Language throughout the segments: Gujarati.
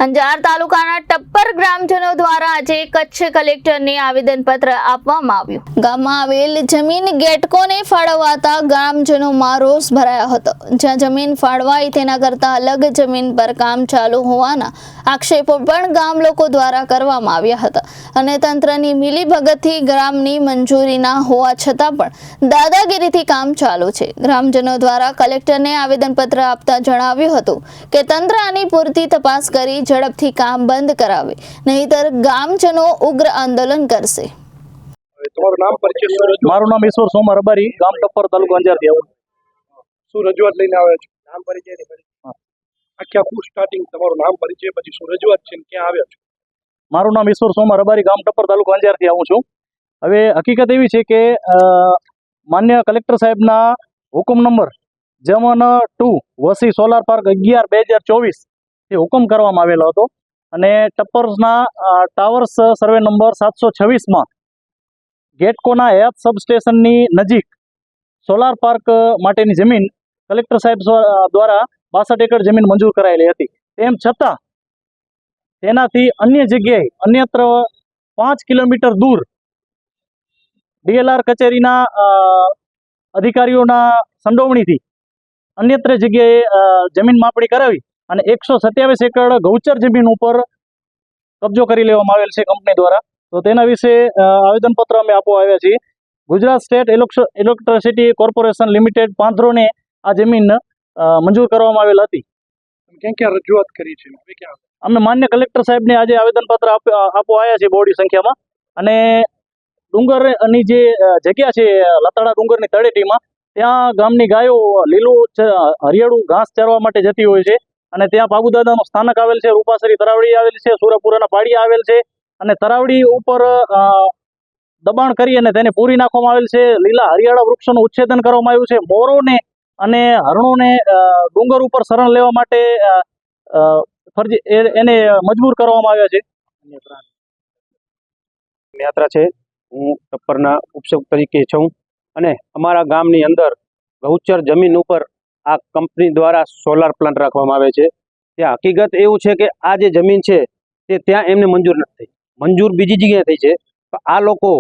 અંજાર તાલુકાના ટપ્પર ગ્રામજનો દ્વારા આજે કચ્છ કલેક્ટરને આવેદનપત્ર આપવામાં આવ્યું. ગામમાં આવેલ જમીન ગેટકોને ફાળવાતા ગ્રામજનોમાં રોષ ભરાયો હતો. જ્યાં જમીન ફાળવાઈ તેના કરતા અલગ જમીન પર કામ ચાલુ હોવાના આક્ષેપો પણ ગામ લોકો દ્વારા કરવામાં આવ્યા હતા અને તંત્રની મિલીભગતથી ગ્રામની મંજૂરી ના હોવા છતાં પણ દાદાગીરીથી કામ ચાલુ છે. ગ્રામજનો દ્વારા કલેક્ટરને આવેદનપત્ર આપતા જણાવ્યું હતું કે તંત્ર આની પૂરતી તપાસ કરી ઝડપથી કામ બંધ કરાવે, નહીતર ગામજનો ઉગ્ર આંદોલન કરશે. તમારું નામ પરિચય? મારું નામ ઈશ્વર સોમા રબારી, ગામ ટપ્પર, તાલુકો અંજારથી આવું. શું રજૂઆત લઈને આવ્યા છો? નામ પરિચય આખું સ્ટાર્ટિંગ તમારું નામ પરિચય, પછી શું રજૂઆત છે ને ક્યાં આવ્યા છો? મારું નામ ઈશ્વર સોમા રબારી, ગામ ટપ્પર, તાલુકો અંજારથી આવું છું. હવે હકીકત એવી છે કે માન્ય કલેક્ટર સાહેબના હુકમ નંબર J1-2 વસી સોલાર પાર્ક 11/2024 એ હુકમ કરવામાં આવેલો હતો અને ટપ્પર્સના ટાવર્સ સર્વે નંબર 726માં ગેટકોના હયાત સબસ્ટેશનની નજીક સોલાર પાર્ક માટેની જમીન કલેક્ટર સાહેબ દ્વારા 62 એકર જમીન મંજૂર કરાયેલી હતી. તેમ છતાં તેનાથી અન્ય જગ્યાએ અન્યત્ર 5 કિલોમીટર દૂર DLR કચેરીના અધિકારીઓના સંડોવણીથી અન્યત્ર જગ્યાએ જમીન માપણી કરાવી અને 127 એકર ગૌચર જમીન ઉપર કબજો કરી લેવામાં આવેલ છે કંપની દ્વારા. તો તેના વિશે આવેદનપત્ર અમે આપવા આવ્યા છીએ. Gujarat State Electricity Corporation Limited પાંથરોને આ જમીન મંજૂર કરવામાં આવેલ હતી. ક્યાં ક્યાં રજૂઆત કરી છે? અમે માન્ય કલેક્ટર સાહેબને આજે આવેદનપત્ર આપવા આવ્યા છીએ બહોળી સંખ્યામાં. અને ડુંગરની જે જગ્યા છે લતાડા ડુંગરની તળેટીમાં, ત્યાં ગામની ગાયો લીલું હરિયાળું ઘાસ ચરવા માટે જતી હોય છે અને ત્યાં પાબુદાદાનું સ્થાનક આવેલ છે, રૂપાસરી તરાવડી આવેલ છે, સુરાપુરાના પાડિયા આવેલ છે અને તરાવડી ઉપર દબાણ કરી અને તેને પૂરી નાખવામાં આવેલ છે. લીલા હરિયાળા વૃક્ષોનું ઉચ્છેદન કરવામાં આવ્યું છે. મોરોને અને હરણોને ડુંગર ઉપર શરણ લેવા માટે એને મજબૂર કરવામાં આવ્યા છે. યાત્રા છે. હું ટપ્પરના ઉપસેવક તરીકે છું અને અમારા ગામની અંદર ગૌચર જમીન ઉપર આ કંપની દ્વારા સોલાર પ્લાન્ટ રાખવામાં આવે છે. ત્યાં હકીકત એવું છે કે આ જે જમીન છે તે ત્યાં એમને મંજૂર નથી થઈ, મંજૂર બીજી જગ્યાએ થઈ છે. તો આ લોકો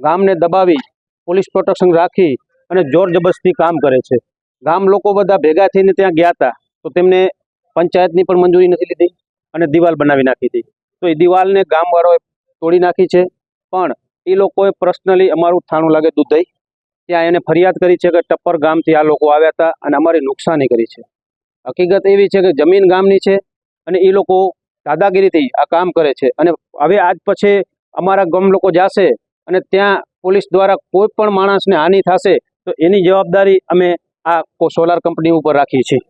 ગામને દબાવી પોલીસ પ્રોટેક્શન રાખી અને જોર જબરદસ્તી કામ કરે છે. ગામ લોકો બધા ભેગા થઈને ત્યાં ગયા હતા તો તેમને પંચાયતની પણ મંજૂરી નથી લીધી અને દિવાલ બનાવી નાખી હતી. તો એ દિવાલને ગામવાળાઓએ તોડી નાખી છે. પણ એ લોકોએ પર્સનલી અમારું થાણું લાગે દુધઈ ત્યાં એને ફરિયાદ કરી છે કે ટપ્પર ગામથી આ લોકો આવ્યા હતા અને અમારી નુકસાની કરી છે. હકીકત એવી છે કે જમીન ગામની છે અને એ લોકો દાદાગીરીથી આ કામ કરે છે. અને હવે આજ પછી અમારા ગામ લોકો જશે અને ત્યાં પોલીસ દ્વારા કોઈ પણ માણસને હાનિ થશે તો એની જવાબદારી અમે આ સોલાર કંપની ઉપર રાખીએ છીએ.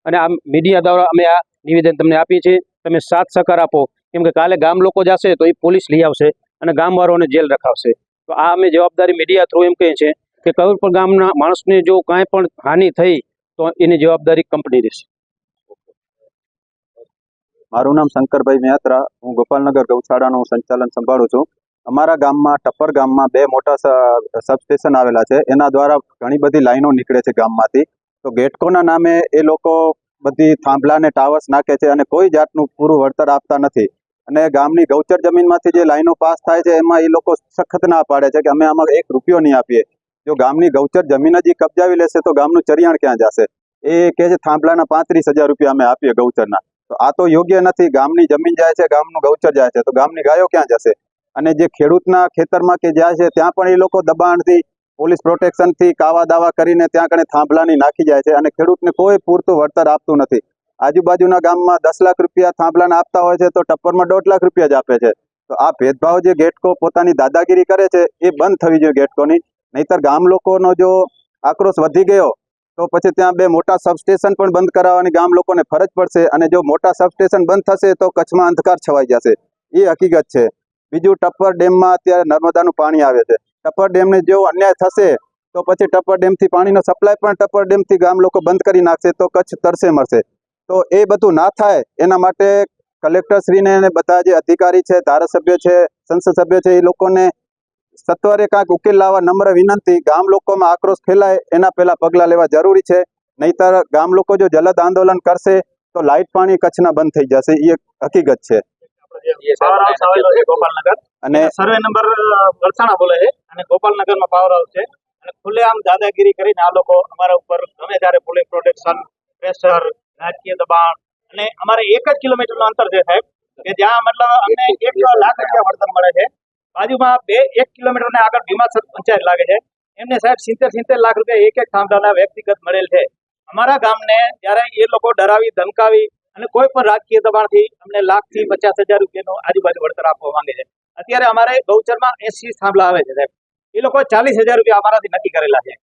અને આ મીડિયા દ્વારા અમે આ નિવેદન તમને આપીએ છીએ. તમે સાથ સહકાર આપો, કેમ કે કાલે ગામ લોકો જશે તો એ પોલીસ લઈ આવશે અને ગામવાળાઓને જેલ રખાવશે. તો આ અમે જવાબદારી મીડિયા થ્રુ એમ કહીએ છીએ કે કોઈ પણ ગામના માણસને જો કાંઈ પણ હાનિ થઈ તો એની જવાબદારી કંપની રહેશે. મારું નામ શંકરભાઈ મહેત્રા, હું ગોપાલનગર ગૌશાળાનું સંચાલન સંભાળું છું. અમારા ગામમાં ટપ્પર ગામમાં 2 મોટા સબસ્ટેશન આવેલા છે. એના દ્વારા ઘણી બધી લાઈનો નીકળે છે ગામમાંથી. તો ગેટકોના નામે એ લોકો બધી થાંભલા ને ટાવર્સ નાખે છે અને કોઈ જાતનું પૂરું વળતર આપતા નથી. અને ગામની ગૌચર જમીનમાંથી જે લાઈનો પાસ થાય છે એમાં એ લોકો સખત ના પાડે છે કે અમે આમાં 1 રૂપિયો નહીં આપીએ. જો ગામની ગૌચર જમીન જ કબજાવી લેશે તો ગામનું ચરિયાણ ક્યાં જશે? એ કહે છે થાંભલાના 35,000 રૂપિયા અમે આપીએ ગૌચરના. તો આ તો યોગ્ય નથી. ગામની જમીન જાય છે, ગામનું ગૌચર જાય છે, તો ગામની ગાયો ક્યાં જશે? અને જે ખેડૂતના ખેતરમાં કે જાય છે ત્યાં પણ એ લોકો દબાણથી, પોલીસ પ્રોટેક્શનથી કાવા દાવા કરીને ત્યાં કણે થાંભલાની નાખી જાય છે અને ખેડૂતને કોઈ પૂરતું વળતર આપતું નથી. આજુબાજુના ગામમાં 10 લાખ રૂપિયા થાંભલાને આપતા હોય છે તો ટપ્પરમાં 1.5 લાખ રૂપિયા જ આપે છે. તો આ ભેદભાવ જે ગેટકો પોતાની દાદાગીરી કરે છે એ બંધ થવી જોઈએ ગેટકોની. નહીતર ગામ લોકોનો જો આક્રોશ વધી ગયો તો પછી ત્યાં 2 મોટા સબસ્ટેશન પણ બંધ કરાવવાની ગામ લોકોને ફરજ પડશે. અને જો મોટા સબસ્ટેશન બંધ થશે તો કચ્છમાં અંધકાર છવાઈ જશે. એ હકીકત છે. બીજું, ટપ્પર ડેમમાં અત્યારે નર્મદાનું પાણી આવે છે. ટપ્પર ડેમને જો અન્યાય થશે તો પછી ટપ્પર ડેમથી પાણીનો સપ્લાય પણ ટપ્પર ડેમથી ગામ લોકો બંધ કરી નાખશે તો કચ્છ તરસે મરશે. તો એ બધું ના થાય એના માટે કલેક્ટરશ્રીને અને બધા જે અધિકારી છે, ધારાસભ્ય છે, સંસદ સભ્ય છે, એ લોકોને સત્વરે કાંઈક ઉકેલ લાવવા નમ્ર વિનંતી. ગામ લોકોમાં આક્રોશ ફેલાય એના પહેલા પગલાં લેવા જરૂરી છે. નહીતર ગામ લોકો જો જલદ આંદોલન કરશે તો લાઇટ પાણી કચ્છના બંધ થઈ જશે એ એક હકીકત છે. પાવર હાઉસ આવેલો છે ગોપાલનગર અને સર્વે નંબર વલસાણા બોલે છે અને ગોપાલનગરમાં પાવર હાઉસ છે અને ખુલ્લેઆમ દાદાગીરી કરીને આ લોકો અમારા ઉપર ગમે ત્યારે પોલીસ પ્રોટેક્શન, પ્રેશર, રાજકીય દબાણ અને અમારે 1 જ કિલોમીટરનું અંતર છે સાહેબ કે જ્યાં મતલબ અમને 1 લાખ રૂપિયા વળતર મળે છે. બાજુમાં 1 કિલોમીટરને આગળ ભીમાસર પંચાયત લાગે છે, એમને સાહેબ 70 લાખ રૂપિયા એક થાંભલાના વ્યક્તિગત મળેલ છે. અમારા ગામને જ્યારે એ લોકો ડરાવી ધમકાવી અને કોઈ પણ રાજકીય દબાણથી અમને 1 લાખથી 50,000 રૂપિયાનું આજુબાજુ વળતર આપવા માંગે છે. અત્યારે અમારે ગૌચરમાં 80 થાંભલા આવે છે સાહેબ, એ લોકો 40,000 રૂપિયા અમારાથી નક્કી કરેલા છે.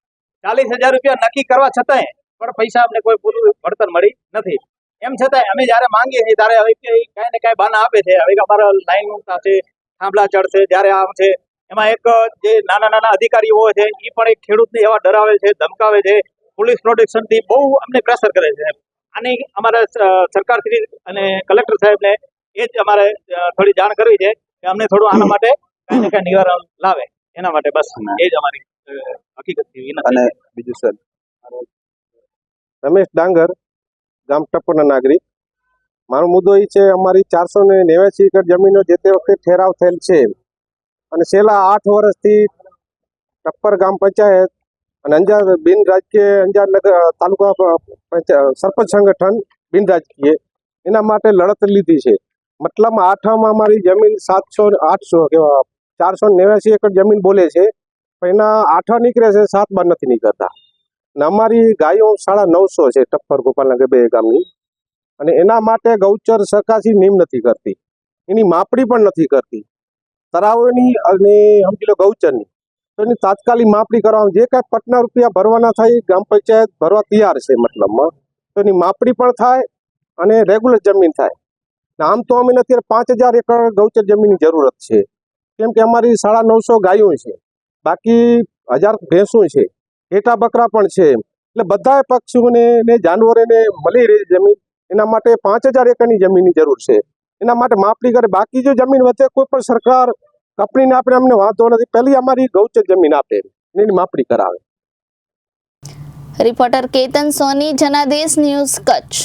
40,000 રૂપિયા નક્કી કરવા છતાંય પણ પૈસા અમને કોઈ પૂરું વળતર મળી નથી. એમ છતાંય અમે જ્યારે માંગીએ છીએ ત્યારે હવે કાંઈ ને કાંઈ બહાના આપે છે. હવે અમારા લાઈન થશે, થાંભલા ચડશે, જ્યારે આમ છે. એમાં એક જે નાના અધિકારીઓ હોય છે એ પણ એક ખેડૂતને એવા ડરાવે છે, ધમકાવે છે, પોલીસ પ્રોટેક્શનથી બહુ અમને પ્રેશર કરે છે. આની અમારે સરકારશ્રી અને કલેક્ટર સાહેબને એ જ અમારે થોડી જાણ કરવી છે કે અમને થોડું આના માટે કાંઈ ને કાંઈ નિવારણ લાવે, એના માટે બસ એ જ અમારી હકીકતથી વિનંતી અને છે. બીજું સર, રમેશ ડાંગર, ગામ ટપ્પરના નાગરિક. મારો મુદ્દો એ છે, અમારી 489 એકર જમીનો જે તે વખતે ઠેરાવ થયેલ છે અને છેલ્લા 8 વર્ષથી ટપ્પર ગામ પંચાયત અને અંજાર બિન રાજકીય અંજાર નગર તાલુકા સરપંચ સંગઠન બિન રાજકીય એના માટે લડત લીધી છે. મતલબમાં આઠામાં અમારી જમીન 489 એકર જમીન બોલે છે, પણ એના આઠા નીકળે છે, 7 બાર નથી નીકળતા. અને અમારી ગાયો 950 છે ટપ્પર ગોપાલનગર 2 ગામની, અને એના માટે ગૌચર સરકારથી નિયમ નથી કરતી, એની માપણી પણ નથી કરતી તળાવોની અને સમજી લો ગૌચરની. તો એની તાત્કાલિક માપણી કરવામાં, જે કાંઈ પટના રૂપિયા ભરવાના થાય ગ્રામ પંચાયત ભરવા તૈયાર છે મતલબમાં, તો એની માપણી પણ થાય અને રેગ્યુલર જમીન થાય. આમ તો અમે અત્યારે 5,000 એકર ગૌચર જમીનની જરૂરત છે, કેમ કે અમારી 950 ગાયો છે, બાકી 1000 ભેંસો છે, ઘેટા બકરા પણ છે, એટલે બધા પક્ષીઓને ને જાનવરોને મળી રહે જમીન. એના માટે 5,000 એકરની જમીનની જરૂર છે. એના માટે માપણી કરે. બાકી જો જમીન વધે કોઈ પણ સરકાર કંપનીને આપણે અમને વાંધો નથી, પહેલી અમારી ગૌચર જમીન આપે એની માપણી કરાવે. રિપોર્ટર કેતન સોની, જનાદેશ ન્યૂઝ, કચ્છ.